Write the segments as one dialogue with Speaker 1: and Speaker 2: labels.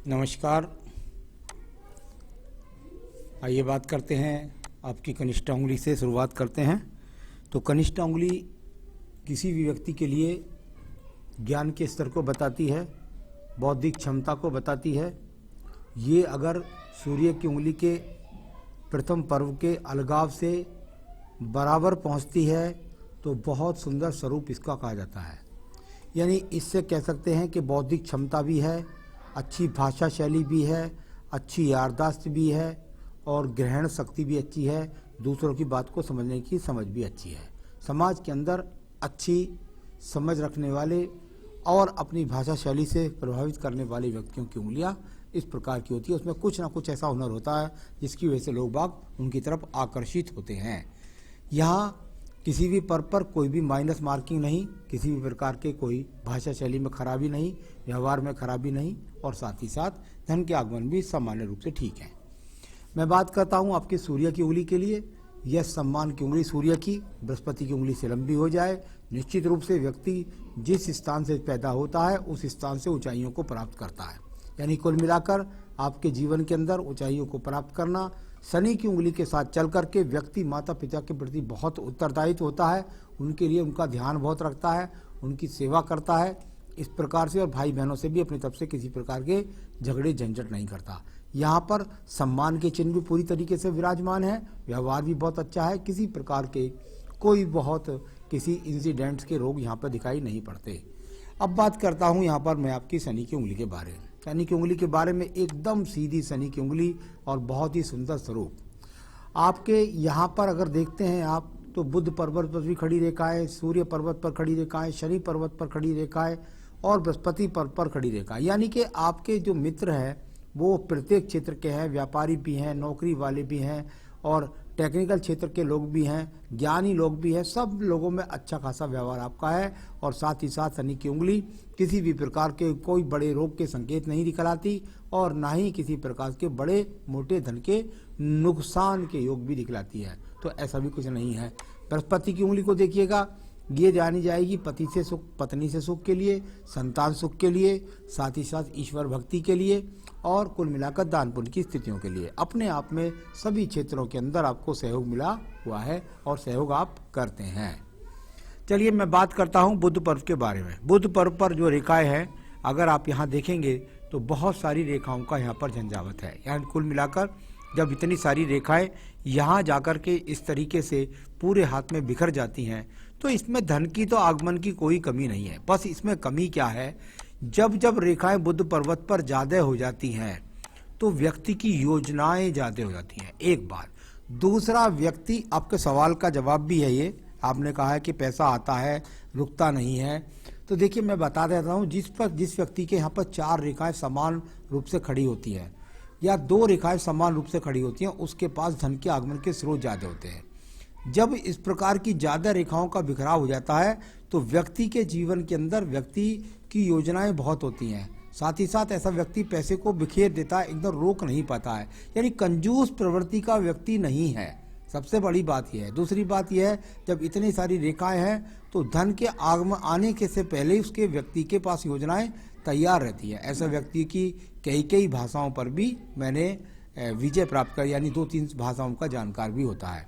Speaker 1: नमस्कार। आइए बात करते हैं, आपकी कनिष्ठ उंगली से शुरुआत करते हैं। तो कनिष्ठ उंगली किसी भी व्यक्ति के लिए ज्ञान के स्तर को बताती है, बौद्धिक क्षमता को बताती है। ये अगर सूर्य की उंगली के प्रथम पर्व के अलगाव से बराबर पहुंचती है तो बहुत सुंदर स्वरूप इसका कहा जाता है। यानी इससे कह सकते हैं कि बौद्धिक क्षमता भी है, अच्छी भाषा शैली भी है, अच्छी याददाश्त भी है और ग्रहण शक्ति भी अच्छी है। दूसरों की बात को समझने की समझ भी अच्छी है। समाज के अंदर अच्छी समझ रखने वाले और अपनी भाषा शैली से प्रभावित करने वाले व्यक्तियों की उंगलियां इस प्रकार की होती है। उसमें कुछ ना कुछ ऐसा हुनर होता है जिसकी वजह से लोग बाग उनकी तरफ आकर्षित होते हैं। यहाँ किसी भी पर्व पर कोई भी माइनस मार्किंग नहीं, किसी भी प्रकार के कोई भाषा शैली में खराबी नहीं, व्यवहार में खराबी नहीं और साथ ही साथ धन के आगमन भी सामान्य रूप से ठीक है। मैं बात करता हूँ आपके सूर्य की उंगली के लिए। यह सम्मान की उंगली सूर्य की बृहस्पति की उंगली से लंबी हो जाए, निश्चित रूप से व्यक्ति जिस स्थान से पैदा होता है उस स्थान से ऊंचाइयों को प्राप्त करता है। यानी कुल मिलाकर आपके जीवन के अंदर ऊंचाइयों को प्राप्त करना शनि की उंगली के साथ चल करके व्यक्ति माता पिता के प्रति बहुत उत्तरदायित्व होता है, उनके लिए उनका ध्यान बहुत रखता है, उनकी सेवा करता है इस प्रकार से, और भाई बहनों से भी अपनी तरफ से किसी प्रकार के झगड़े झंझट नहीं करता। यहाँ पर सम्मान के चिन्ह भी पूरी तरीके से विराजमान है, व्यवहार भी बहुत अच्छा है, किसी प्रकार के कोई बहुत किसी इंसिडेंट्स के रोग यहाँ पर दिखाई नहीं पड़ते। अब बात करता हूँ यहाँ पर मैं आपकी शनि की उंगली के बारे में। शनि की उंगली के बारे में एकदम सीधी शनि की उंगली और बहुत ही सुंदर स्वरूप। आपके यहाँ पर अगर देखते हैं आप तो बुध पर्वत पर भी खड़ी रेखाएं, सूर्य पर्वत पर खड़ी रेखाएं, शनि पर्वत पर खड़ी रेखाएं और बृहस्पति पर्वत पर खड़ी रेखाएं। यानी कि आपके जो मित्र हैं वो प्रत्येक क्षेत्र के हैं, व्यापारी भी हैं, नौकरी वाले भी हैं और टेक्निकल क्षेत्र के लोग भी हैं, ज्ञानी लोग भी हैं। सब लोगों में अच्छा खासा व्यवहार आपका है और साथ ही साथ शनि की उंगली किसी भी प्रकार के कोई बड़े रोग के संकेत नहीं दिखलाती और ना ही किसी प्रकार के बड़े मोटे धन के नुकसान के योग भी दिखलाती है। तो ऐसा भी कुछ नहीं है। बृहस्पति की उंगली को देखिएगा, ये जानी जाएगी पति से सुख, पत्नी से सुख के लिए, संतान सुख के लिए, साथ ही साथ ईश्वर भक्ति के लिए और कुल मिलाकर दान पुण्य की स्थितियों के लिए। अपने आप में सभी क्षेत्रों के अंदर आपको सहयोग मिला हुआ है और सहयोग आप करते हैं। चलिए मैं बात करता हूं बुध पर्व के बारे में। बुध पर्व पर जो रेखाएं हैं अगर आप यहाँ देखेंगे तो बहुत सारी रेखाओं का यहाँ पर झंझावत है। यहाँ कुल मिलाकर जब इतनी सारी रेखाएं यहाँ जाकर के इस तरीके से पूरे हाथ में बिखर जाती हैं तो इसमें धन की तो आगमन की कोई कमी नहीं है। बस इसमें कमी क्या है, जब जब रेखाएं बुध पर्वत पर ज्यादा हो जाती हैं तो व्यक्ति की योजनाएं ज्यादा हो जाती हैं। एक बात, दूसरा व्यक्ति आपके सवाल का जवाब भी है ये, आपने कहा है कि पैसा आता है रुकता नहीं है। तो देखिए मैं बता देता हूँ, जिस व्यक्ति के यहाँ पर 4 रेखाएं समान रूप से खड़ी होती है या 2 रेखाएं समान रूप से खड़ी होती हैं उसके पास धन के आगमन के स्रोत ज्यादा होते हैं। जब इस प्रकार की ज्यादा रेखाओं का बिखराव हो जाता है तो व्यक्ति के जीवन के अंदर व्यक्ति की योजनाएं बहुत होती हैं। साथ ही साथ ऐसा व्यक्ति पैसे को बिखेर देता है, एकदम रोक नहीं पाता है, यानी कंजूस प्रवृत्ति का व्यक्ति नहीं है। सबसे बड़ी बात यह है। दूसरी बात यह है, जब इतनी सारी रेखाएं हैं तो धन के आगमन आने के से पहले ही उसके व्यक्ति के पास योजनाएं तैयार रहती है। ऐसे व्यक्ति की कई भाषाओं पर भी मैंने विजय प्राप्त कर, यानी 2-3 भाषाओं का जानकार भी होता है।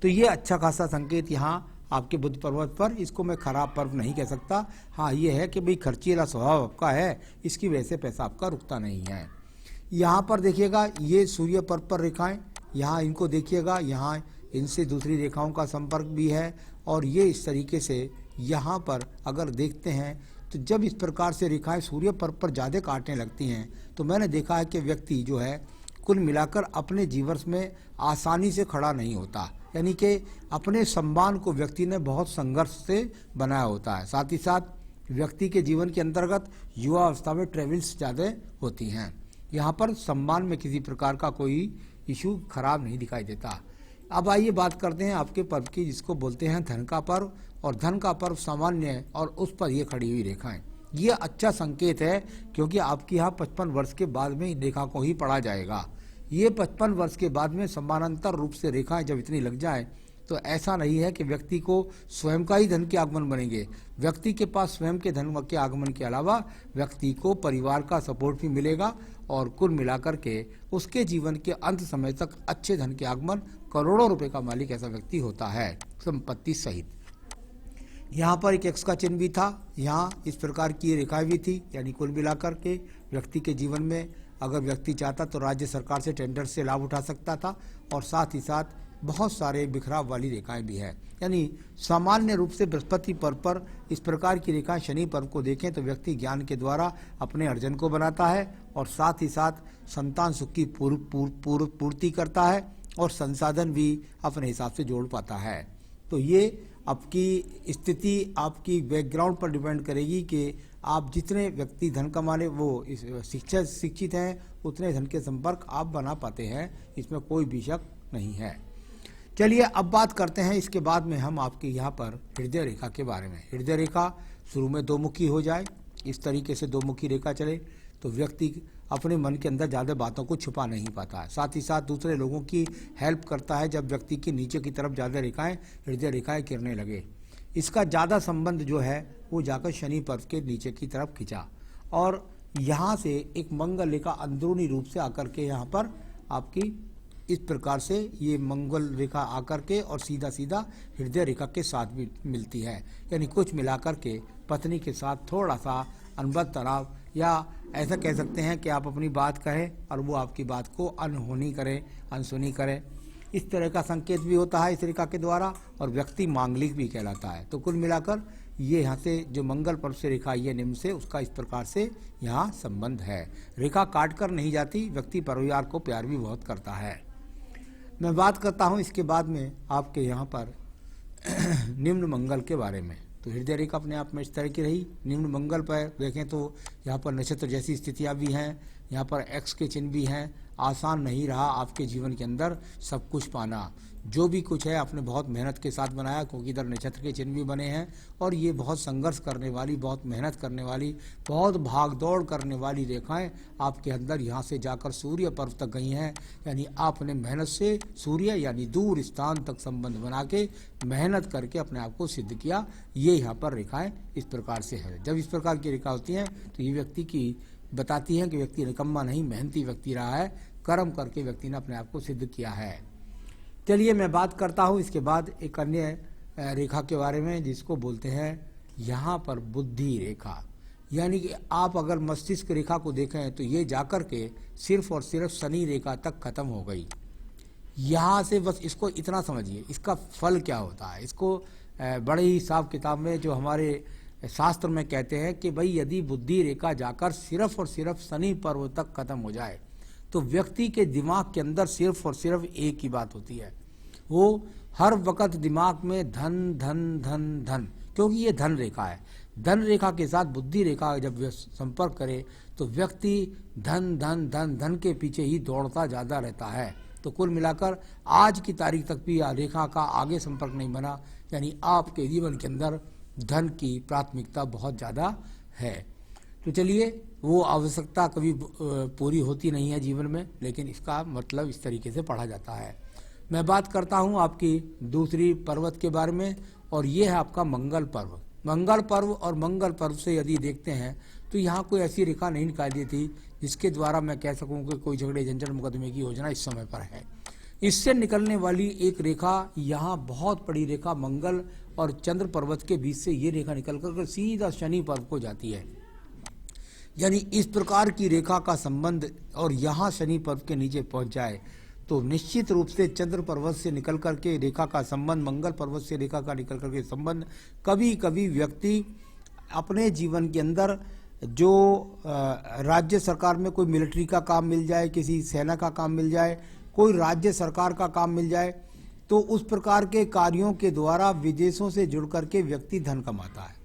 Speaker 1: तो ये अच्छा खासा संकेत यहाँ आपके बुध पर्वत पर, इसको मैं खराब पर्व नहीं कह सकता। हाँ ये है कि भाई खर्चीला स्वभाव आपका है, इसकी वजह से पैसा आपका रुकता नहीं है। यहाँ पर देखिएगा ये सूर्य पर्व पर रेखाएं, यहाँ इनको देखिएगा, यहाँ इनसे दूसरी रेखाओं का संपर्क भी है और ये इस तरीके से यहाँ पर अगर देखते हैं तो जब इस प्रकार से रेखाएं सूर्य पर्व पर ज़्यादा काटने लगती हैं तो मैंने देखा है कि व्यक्ति जो है कुल मिलाकर अपने जीवन में आसानी से खड़ा नहीं होता, यानी कि अपने सम्मान को व्यक्ति ने बहुत संघर्ष से बनाया होता है। साथ ही साथ व्यक्ति के जीवन के अंतर्गत युवा अवस्था में ट्रेवल्स ज़्यादा होती हैं। यहाँ पर सम्मान में किसी प्रकार का कोई इशू खराब नहीं दिखाई देता। अब आइए बात करते हैं आपके पर्व की, जिसको बोलते हैं धन का पर्व। और धन का पर्व सामान्य है और उस पर ये खड़ी हुई रेखाएं, ये अच्छा संकेत है क्योंकि आपके यहाँ 55 वर्ष के बाद में इन रेखा को ही पढ़ा जाएगा। ये 55 वर्ष के बाद में समानांतर रूप से रेखाएं जब इतनी लग जाए तो ऐसा नहीं है कि व्यक्ति को स्वयं का ही धन के आगमन बनेंगे। व्यक्ति के पास स्वयं के धन के आगमन के अलावा व्यक्ति को परिवार का सपोर्ट भी मिलेगा और कुल मिलाकर के उसके जीवन के अंत समय तक अच्छे धन के आगमन, करोड़ों रुपए का मालिक ऐसा व्यक्ति होता है, संपत्ति सहित। यहाँ पर एक एक्स का चिन्ह भी था, यहाँ इस प्रकार की रेखाएं भी थी, यानी कुल मिलाकर के व्यक्ति के जीवन में अगर व्यक्ति चाहता तो राज्य सरकार से टेंडर से लाभ उठा सकता था, और साथ ही साथ बहुत सारे बिखराव वाली रेखाएं भी है। यानी सामान्य रूप से बृहस्पति पर्व पर इस प्रकार की रेखाएं शनि पर्व को देखें तो व्यक्ति ज्ञान के द्वारा अपने अर्जन को बनाता है और साथ ही साथ संतान सुख की पूर्ति करता है और संसाधन भी अपने हिसाब से जोड़ पाता है। तो ये आपकी स्थिति आपकी बैकग्राउंड पर डिपेंड करेगी कि आप जितने व्यक्ति धन कमाने वो शिक्षित हैं उतने धन के संपर्क आप बना पाते हैं, इसमें कोई भी शक नहीं है। चलिए अब बात करते हैं इसके बाद में हम आपके यहाँ पर हृदय रेखा के बारे में। हृदय रेखा शुरू में दो मुखी हो जाए, इस तरीके से दो मुखी रेखा चले तो व्यक्ति अपने मन के अंदर ज़्यादा बातों को छुपा नहीं पाता है, साथ ही साथ दूसरे लोगों की हेल्प करता है। जब व्यक्ति की नीचे की तरफ ज़्यादा रेखाएं हृदय रेखाएं गिरने लगे, इसका ज़्यादा संबंध जो है वो जाकर शनि पर्व के नीचे की तरफ खिंचा और यहाँ से एक मंगल रेखा अंदरूनी रूप से आकर के यहाँ पर आपकी इस प्रकार से ये मंगल रेखा आकर के और सीधा सीधा हृदय रेखा के साथ भी मिलती है। यानी कुछ मिलाकर के पत्नी के साथ थोड़ा सा अनबन तनाव, या ऐसा कह सकते हैं कि आप अपनी बात कहें और वो आपकी बात को अनहोनी करें, अनसुनी करें, इस तरह का संकेत भी होता है इस रेखा के द्वारा, और व्यक्ति मांगलिक भी कहलाता है। तो कुल मिलाकर ये यहाँ से जो मंगल पर्व से रेखा ये निम्न से उसका इस प्रकार से यहाँ संबंध है। रेखा काट कर नहीं जाती, व्यक्ति परिवार को प्यार भी बहुत करता है। मैं बात करता हूँ इसके बाद में आपके यहाँ पर निम्न मंगल के बारे में। तो हृदय रेखा अपने आप में इस तरह की रही। निम्न मंगल पर देखें तो यहाँ पर नक्षत्र जैसी स्थितियाँ भी हैं, यहाँ पर एक्स के चिन्ह भी हैं। आसान नहीं रहा आपके जीवन के अंदर सब कुछ पाना, जो भी कुछ है आपने बहुत मेहनत के साथ बनाया, क्योंकि इधर नक्षत्र के चिन्ह भी बने हैं और ये बहुत संघर्ष करने वाली, बहुत मेहनत करने वाली, बहुत भागदौड़ करने वाली रेखाएं आपके अंदर यहाँ से जाकर सूर्य पर्व तक गई हैं। यानी आपने मेहनत से सूर्य यानी दूर स्थान तक संबंध बना के मेहनत करके अपने आप को सिद्ध किया। ये यहाँ पर रेखाएं इस प्रकार से है। जब इस प्रकार की रेखा होती हैं तो ये व्यक्ति की बताती हैं कि व्यक्ति निकम्मा नहीं, मेहनती व्यक्ति रहा है, कर्म करके व्यक्ति ने अपने आप को सिद्ध किया है। चलिए मैं बात करता हूँ इसके बाद एक अन्य रेखा के बारे में जिसको बोलते हैं यहाँ पर बुद्धि रेखा। यानी कि आप अगर मस्तिष्क रेखा को देखें तो ये जाकर के सिर्फ और सिर्फ शनि रेखा तक खत्म हो गई। यहाँ से बस इसको इतना समझिए, इसका फल क्या होता है। इसको बड़े ही हिसाब किताब में जो हमारे शास्त्र में कहते हैं कि भाई यदि बुद्धि रेखा जाकर सिर्फ और सिर्फ शनि पर्व तक खत्म हो जाए तो व्यक्ति के दिमाग के अंदर सिर्फ और सिर्फ एक ही बात होती है, वो हर वक्त दिमाग में धन धन धन धन, क्योंकि ये धन रेखा है। धन रेखा के साथ बुद्धि रेखा जब संपर्क करे तो व्यक्ति धन धन धन धन के पीछे ही दौड़ता ज़्यादा रहता है। तो कुल मिलाकर आज की तारीख तक भी रेखा का आगे संपर्क नहीं बना, यानी आपके जीवन के अंदर धन की प्राथमिकता बहुत ज़्यादा है। तो चलिए, वो आवश्यकता कभी पूरी होती नहीं है जीवन में, लेकिन इसका मतलब इस तरीके से पढ़ा जाता है। मैं बात करता हूँ आपकी दूसरी पर्वत के बारे में, और ये है आपका मंगल पर्व। मंगल पर्व और मंगल पर्व से यदि देखते हैं तो यहाँ कोई ऐसी रेखा नहीं निकाली थी जिसके द्वारा मैं कह सकूँ कि कोई झगड़े झंझट मुकदमे की योजना इस समय पर है। इससे निकलने वाली एक रेखा, यहाँ बहुत बड़ी रेखा मंगल और चंद्र पर्वत के बीच से ये रेखा निकल कर सीधा शनि पर्व को जाती है। यानी इस प्रकार की रेखा का संबंध और यहाँ शनि पर्व के नीचे पहुँच जाए तो निश्चित रूप से चंद्र पर्वत से निकल कर के रेखा का संबंध, मंगल पर्वत से रेखा का निकल कर के संबंध, कभी कभी व्यक्ति अपने जीवन के अंदर जो राज्य सरकार में कोई मिलिट्री का काम मिल जाए, किसी सेना का काम मिल जाए, कोई राज्य सरकार का काम मिल जाए, तो उस प्रकार के कार्यों के द्वारा विदेशों से जुड़ करके व्यक्ति धन कमाता है।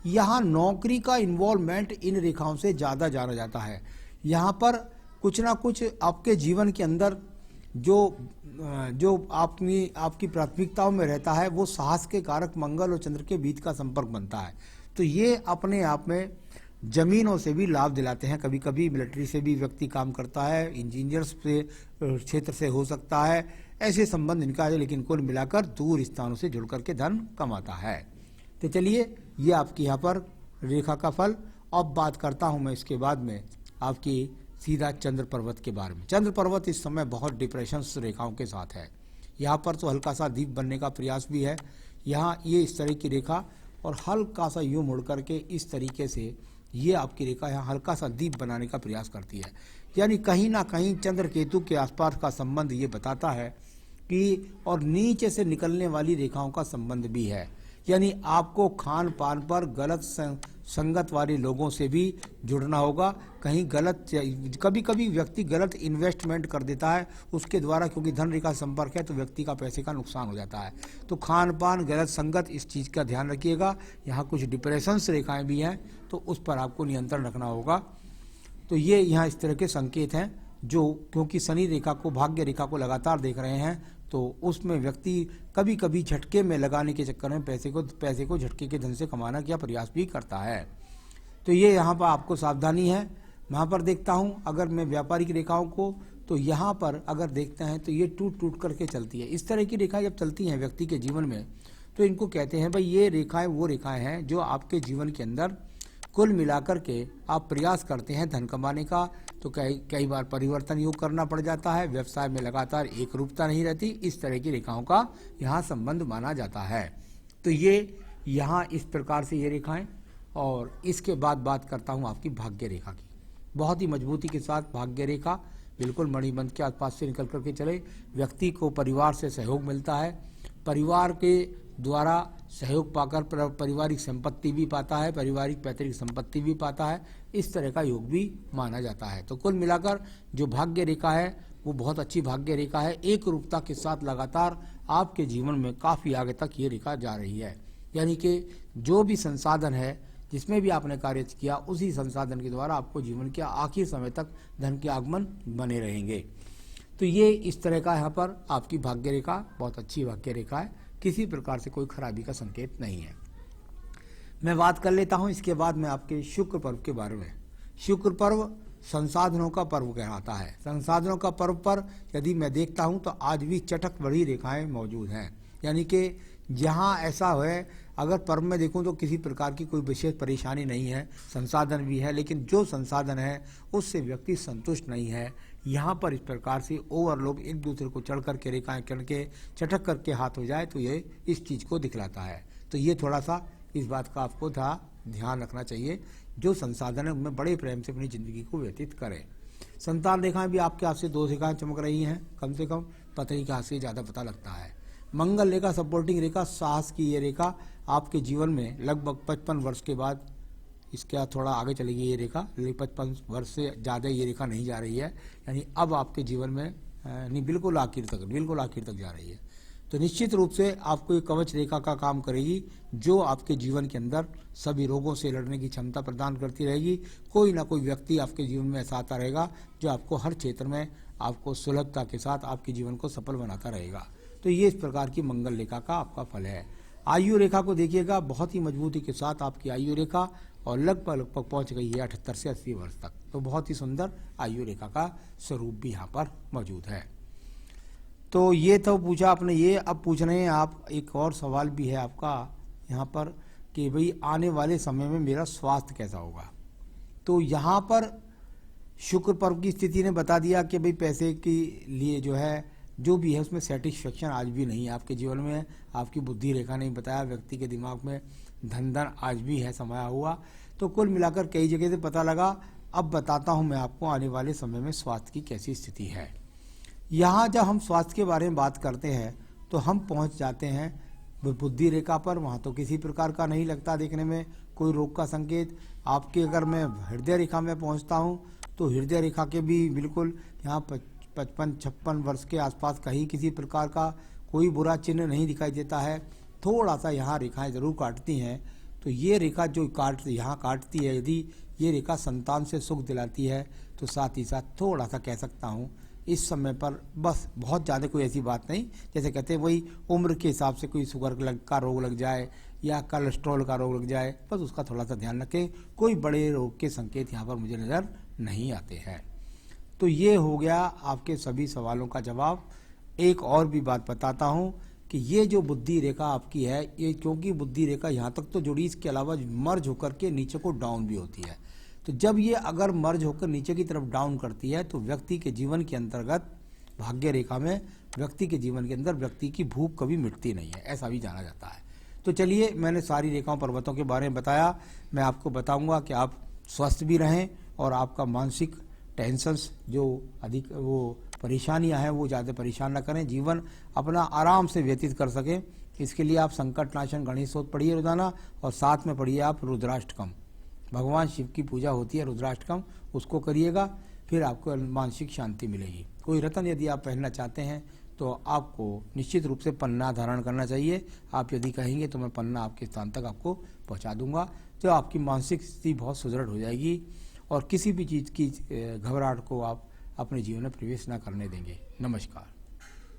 Speaker 1: यहाँ नौकरी का इन्वॉल्वमेंट इन रेखाओं से ज़्यादा जाना जाता है। यहाँ पर कुछ ना कुछ आपके जीवन के अंदर जो आपकी प्राथमिकताओं में रहता है वो साहस के कारक मंगल और चंद्र के बीच का संपर्क बनता है। तो ये अपने आप में जमीनों से भी लाभ दिलाते हैं। कभी कभी मिलिट्री से भी व्यक्ति काम करता है, इंजीनियर्स से क्षेत्र से हो सकता है, ऐसे संबंध इनका है, लेकिन कुल मिलाकर दूर स्थानों से जुड़ करके धन कमाता है। तो चलिए, ये आपकी यहाँ पर रेखा का फल। अब बात करता हूँ मैं इसके बाद में आपकी सीधा चंद्र पर्वत के बारे में। चंद्र पर्वत इस समय बहुत डिप्रेशन रेखाओं के साथ है। यहाँ पर तो हल्का सा दीप बनने का प्रयास भी है। यहाँ ये इस तरह की रेखा और हल्का सा यूँ मुड़ करके इस तरीके से ये आपकी रेखा यहाँ हल्का सा दीप बनाने का प्रयास करती है। यानी कहीं ना कहीं चंद्र केतु के आसपास का संबंध ये बताता है कि, और नीचे से निकलने वाली रेखाओं का संबंध भी है। यानी आपको खान पान पर गलत संगत वाले लोगों से भी जुड़ना होगा। कहीं गलत, कभी कभी व्यक्ति गलत इन्वेस्टमेंट कर देता है उसके द्वारा, क्योंकि धन रेखा संपर्क है तो व्यक्ति का पैसे का नुकसान हो जाता है। तो खान पान, गलत संगत, इस चीज़ का ध्यान रखिएगा। यहाँ कुछ डिप्रेशंस रेखाएं भी हैं तो उस पर आपको नियंत्रण रखना होगा। तो ये यहाँ इस तरह के संकेत हैं जो, क्योंकि शनि रेखा को, भाग्य रेखा को लगातार देख रहे हैं तो उसमें व्यक्ति कभी कभी झटके में लगाने के चक्कर में पैसे को झटके के धन से कमाना का प्रयास भी करता है। तो ये यहाँ पर आपको सावधानी है। वहाँ पर देखता हूँ अगर मैं व्यापारिक रेखाओं को, तो यहाँ पर अगर देखते हैं तो ये टूट टूट करके चलती है। इस तरह की रेखाएं जब चलती हैं व्यक्ति के जीवन में तो इनको कहते हैं भाई ये रेखाएं वो रेखाएं हैं जो आपके जीवन के अंदर कुल मिलाकर के आप प्रयास करते हैं धन कमाने का, तो कई बार परिवर्तन योग करना पड़ जाता है। व्यवसाय में लगातार एक रूपता नहीं रहती। इस तरह की रेखाओं का यहाँ संबंध माना जाता है। तो ये यहाँ इस प्रकार से ये रेखाएं। और इसके बाद बात करता हूँ आपकी भाग्य रेखा की। बहुत ही मजबूती के साथ भाग्य रेखा बिल्कुल मणिबंध के आसपास से निकल करके चले। व्यक्ति को परिवार से सहयोग मिलता है, परिवार के द्वारा सहयोग पाकर पारिवारिक संपत्ति भी पाता है, पारिवारिक पैतृक संपत्ति भी पाता है। इस तरह का योग भी माना जाता है। तो कुल मिलाकर जो भाग्य रेखा है वो बहुत अच्छी भाग्य रेखा है। एक रूपता के साथ लगातार आपके जीवन में काफ़ी आगे तक ये रेखा जा रही है। यानी कि जो भी संसाधन है, जिसमें भी आपने कार्य किया, उसी संसाधन के द्वारा आपको जीवन के आखिर समय तक धन के आगमन बने रहेंगे। तो ये इस तरह का यहाँ पर आपकी भाग्य रेखा बहुत अच्छी भाग्य रेखा है। किसी प्रकार से कोई खराबी का संकेत नहीं है। मैं बात कर लेता हूँ इसके बाद में आपके शुक्र पर्व के बारे में। शुक्र पर्व संसाधनों का पर्व कहलाता है। संसाधनों का पर्व पर यदि मैं देखता हूँ तो आज भी चटक बड़ी रेखाएं मौजूद हैं। यानी कि जहाँ ऐसा है, अगर पर्व में देखूँ तो किसी प्रकार की कोई विशेष परेशानी नहीं है, संसाधन भी है, लेकिन जो संसाधन है उससे व्यक्ति संतुष्ट नहीं है। यहाँ पर इस प्रकार से ओवरलोड एक दूसरे को चढ़ करके रेखाएं करके चटक करके हाथ हो जाए तो ये इस चीज़ को दिखलाता है। तो ये थोड़ा सा इस बात का आपको ध्यान रखना चाहिए। जो संसाधन है उनमें बड़े प्रेम से अपनी ज़िंदगी को व्यतीत करें। संतान रेखाएं भी आपके हाथ से 2 रेखाएं चमक रही हैं, कम से कम पत्नी के हाथ से ज़्यादा पता लगता है। मंगल रेखा, सपोर्टिंग रेखा, साहस की ये रेखा आपके जीवन में लगभग 55 वर्ष के बाद, इसके थोड़ा आगे चलेगी ये रेखा, लेकिन 55 वर्ष से ज़्यादा ये रेखा नहीं जा रही है। यानी अब आपके जीवन में नहीं, बिल्कुल आखिर तक जा रही है। तो निश्चित रूप से आपको ये कवच रेखा का काम करेगी, जो आपके जीवन के अंदर सभी रोगों से लड़ने की क्षमता प्रदान करती रहेगी। कोई ना कोई व्यक्ति आपके जीवन में ऐसा आता रहेगा जो आपको हर क्षेत्र में आपको सुलभता के साथ आपके जीवन को सफल बनाता रहेगा। तो ये इस प्रकार की मंगल रेखा का आपका फल है। आयु रेखा को देखिएगा, बहुत ही मजबूती के साथ आपकी आयु रेखा और लगभग पहुंच गई है 78 से 80 वर्ष तक। तो बहुत ही सुंदर आयु रेखा का स्वरूप भी यहाँ पर मौजूद है। तो ये तो पूछा आपने ये, अब पूछ रहे हैं आप एक और सवाल भी है आपका यहाँ पर कि भाई आने वाले समय में मेरा स्वास्थ्य कैसा होगा। तो यहाँ पर शुक्र पर्व की स्थिति ने बता दिया कि भाई पैसे के लिए जो भी है उसमें सेटिस्फेक्शन आज भी नहीं है आपके जीवन में। आपकी बुद्धि रेखा ने बताया, व्यक्ति के दिमाग में धन आज भी है समाया हुआ। तो कुल मिलाकर कई जगह से पता लगा। अब बताता हूँ मैं आपको आने वाले समय में स्वास्थ्य की कैसी स्थिति है। यहाँ जब हम स्वास्थ्य के बारे में बात करते हैं तो हम पहुँच जाते हैं बुद्धि रेखा पर। वहाँ तो किसी प्रकार का नहीं लगता देखने में कोई रोग का संकेत। आपके अगर मैं हृदय रेखा में पहुँचता हूँ तो हृदय रेखा के भी बिल्कुल यहाँ 55-56 वर्ष के आसपास कहीं किसी प्रकार का कोई बुरा चिन्ह नहीं दिखाई देता है। थोड़ा सा यहाँ रेखाएं ज़रूर काटती हैं। तो ये रेखा जो यहाँ काटती है, यदि ये रेखा संतान से सुख दिलाती है तो साथ ही साथ थोड़ा सा कह सकता हूँ इस समय पर, बस बहुत ज़्यादा कोई ऐसी बात नहीं। जैसे कहते हैं वही उम्र के हिसाब से कोई शुगर का रोग लग जाए या कोलेस्ट्रॉल का रोग लग जाए, बस उसका थोड़ा सा ध्यान रखें। कोई बड़े रोग के संकेत यहाँ पर मुझे नज़र नहीं आते हैं। तो ये हो गया आपके सभी सवालों का जवाब। एक और भी बात बताता हूँ कि ये जो बुद्धि रेखा आपकी है, ये क्योंकि बुद्धि रेखा यहाँ तक तो जुड़ी, इसके अलावा मर्ज होकर के नीचे को डाउन भी होती है। तो जब ये अगर मर्ज होकर नीचे की तरफ डाउन करती है तो व्यक्ति के जीवन के अंतर्गत, भाग्य रेखा में व्यक्ति के जीवन के अंदर व्यक्ति की भूख कभी मिटती नहीं है, ऐसा भी जाना जाता है। तो चलिए, मैंने सारी रेखाओं पर्वतों के बारे में बताया। मैं आपको बताऊंगा कि आप स्वस्थ भी रहें और आपका मानसिक टेंशन्स जो अधिक वो परेशानियां हैं वो ज़्यादा परेशान न करें, जीवन अपना आराम से व्यतीत कर सकें। इसके लिए आप संकटनाशन गणेश स्तोत्र पढ़िए रोजाना, और साथ में पढ़िए आप रुद्राष्टकम। भगवान शिव की पूजा होती है रुद्राष्टकम, उसको करिएगा, फिर आपको मानसिक शांति मिलेगी। कोई रत्न यदि आप पहनना चाहते हैं तो आपको निश्चित रूप से पन्ना धारण करना चाहिए। आप यदि कहेंगे तो मैं पन्ना आपके स्थान तक आपको पहुंचा दूंगा, तो आपकी मानसिक स्थिति बहुत सुदृढ़ हो जाएगी और किसी भी चीज़ की घबराहट को आप अपने जीवन में प्रवेश न करने देंगे। नमस्कार।